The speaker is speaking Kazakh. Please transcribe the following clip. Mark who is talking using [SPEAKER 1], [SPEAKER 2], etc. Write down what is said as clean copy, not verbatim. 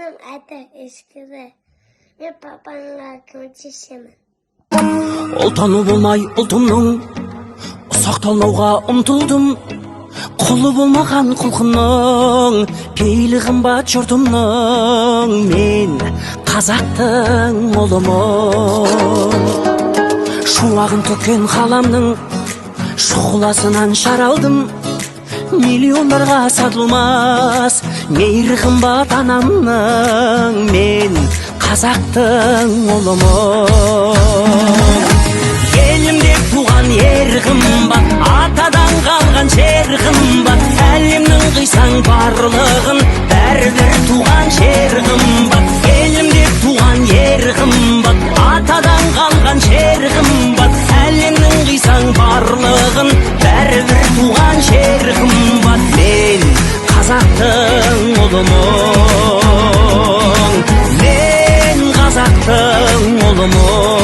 [SPEAKER 1] Benim adım Eskide. Мен папаңа көмектесемін.
[SPEAKER 2] Олтану болмай ұлтымның, сақталмауға ұмтылдым. Құлы болмаған құлқынның, пейілі қымбат жұртымның. Мен қазақтың ұлымын. Шуағын төккен қаламның, шұғыласынан шаралдым. Миллиондарға сатылмас, мейірі қымбат анамның. Мен қазақтың ұлымын. Елімде туған ер қымбат, атадан қалған жер қымбат. Әлемнің қисаң барлығын, бәрібір туған жер қымбат. Елімде туған ер қымбат, атадан қалған жер қымбат. Әлемнің қисаң барлығын, бәрібір туған жер қымбат. Мен қазақтың ұлымын. Мен қазақтың ұлымын.